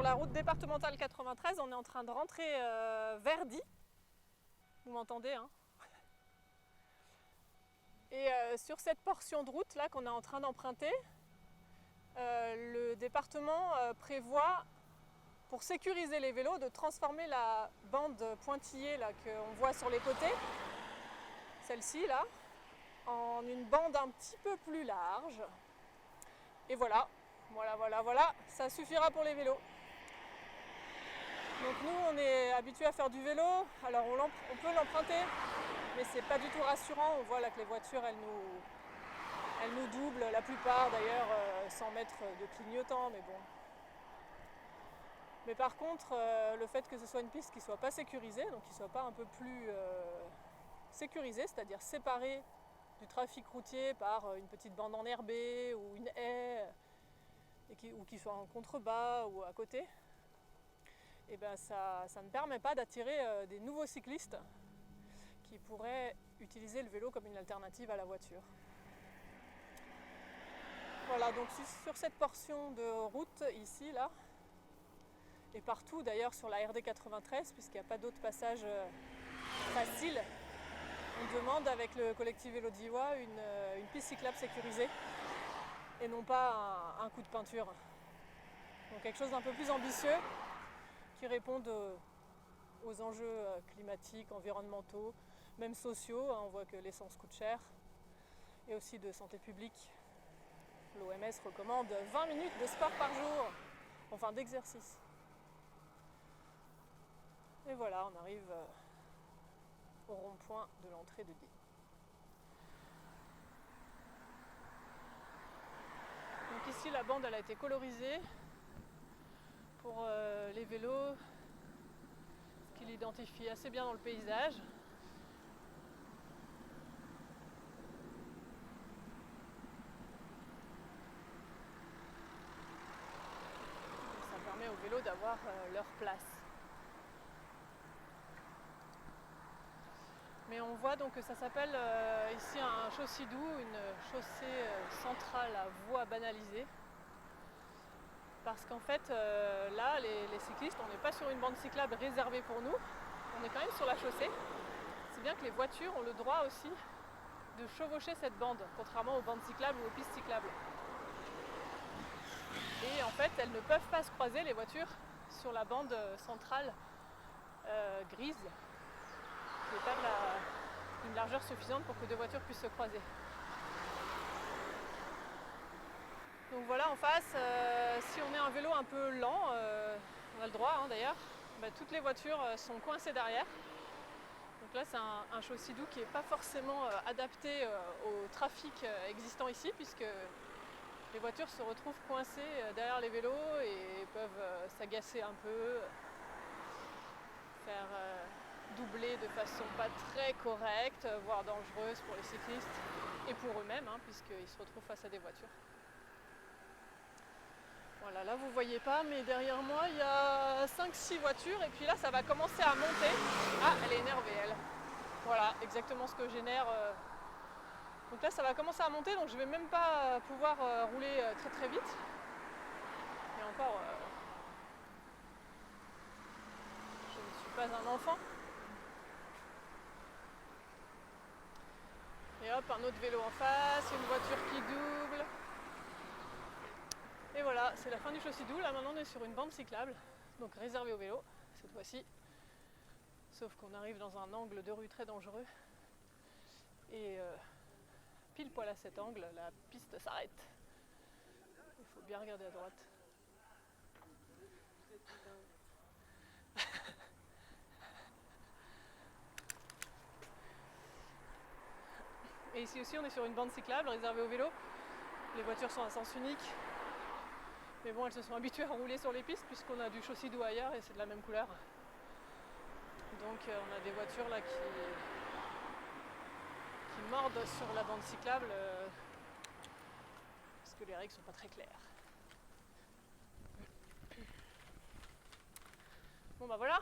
la route départementale 93, on est en train de rentrer vers Die. Vous m'entendez, hein? Et sur cette portion de route là qu'on est en train d'emprunter, le département prévoit, pour sécuriser les vélos, de transformer la bande pointillée là qu'on voit sur les côtés, celle-ci là, en une bande un petit peu plus large. Et voilà, ça suffira pour les vélos. Donc nous on est habitués à faire du vélo, alors on peut l'emprunter, mais c'est pas du tout rassurant. On voit là que les voitures elles nous doublent, la plupart d'ailleurs sans mettre de clignotant, mais bon. Mais par contre, le fait que ce soit une piste qui soit pas sécurisée, donc qui soit pas un peu plus sécurisée, c'est-à-dire séparée du trafic routier par une petite bande enherbée ou une haie, ou qui soit en contrebas ou à côté, et ben ça ne permet pas d'attirer des nouveaux cyclistes qui pourraient utiliser le vélo comme une alternative à la voiture. Voilà, donc sur cette portion de route ici, là, et partout d'ailleurs sur la RD 93, puisqu'il n'y a pas d'autre passage facile, on demande avec le collectif Vélo Diois une piste cyclable sécurisée et non pas un coup de peinture. Donc quelque chose d'un peu plus ambitieux qui réponde aux enjeux climatiques, environnementaux, même sociaux. On voit que l'essence coûte cher, et aussi de santé publique. L'OMS recommande 20 minutes de sport par jour, enfin d'exercice. Et voilà, on arrive au rond-point de l'entrée de Die. Donc ici la bande elle a été colorisée pour les vélos, ce qui l'identifie assez bien dans le paysage. Et ça permet aux vélos d'avoir leur place. Mais on voit donc que ça s'appelle ici un chaussée-doux, une chaussée centrale à voie banalisée. Parce qu'en fait, là, les cyclistes, on n'est pas sur une bande cyclable réservée pour nous, on est quand même sur la chaussée. C'est bien que les voitures ont le droit aussi de chevaucher cette bande, contrairement aux bandes cyclables ou aux pistes cyclables. Et en fait, elles ne peuvent pas se croiser, les voitures, sur la bande centrale grise, qui n'est pas une largeur suffisante pour que deux voitures puissent se croiser. Donc voilà, en face, si on est un vélo un peu lent, on a le droit d'ailleurs, toutes les voitures sont coincées derrière. Donc là c'est un chaussée-doux qui n'est pas forcément adapté au trafic existant ici, puisque les voitures se retrouvent coincées derrière les vélos et peuvent s'agacer un peu, faire doubler de façon pas très correcte, voire dangereuse pour les cyclistes et pour eux-mêmes, puisqu'ils se retrouvent face à des voitures. Voilà, là vous voyez pas, mais derrière moi il y a 5-6 voitures, et puis là ça va commencer à monter. Ah, elle est énervée elle. Voilà, exactement ce que génère. Donc là ça va commencer à monter, donc je vais même pas pouvoir rouler très très vite. Et encore, je ne suis pas un enfant. Et hop, un autre vélo en face, une voiture qui double. Et voilà, c'est la fin du chaussée-doux. Là maintenant on est sur une bande cyclable, donc réservée aux vélos cette fois-ci. Sauf qu'on arrive dans un angle de rue très dangereux. Et pile poil à cet angle, la piste s'arrête. Il faut bien regarder à droite. Et ici aussi on est sur une bande cyclable réservée aux vélos. Les voitures sont à sens unique. Mais bon, elles se sont habituées à rouler sur les pistes puisqu'on a du chaussée-doux ailleurs et c'est de la même couleur. Donc on a des voitures là qui mordent sur la bande cyclable parce que les règles sont pas très claires. Bon bah voilà,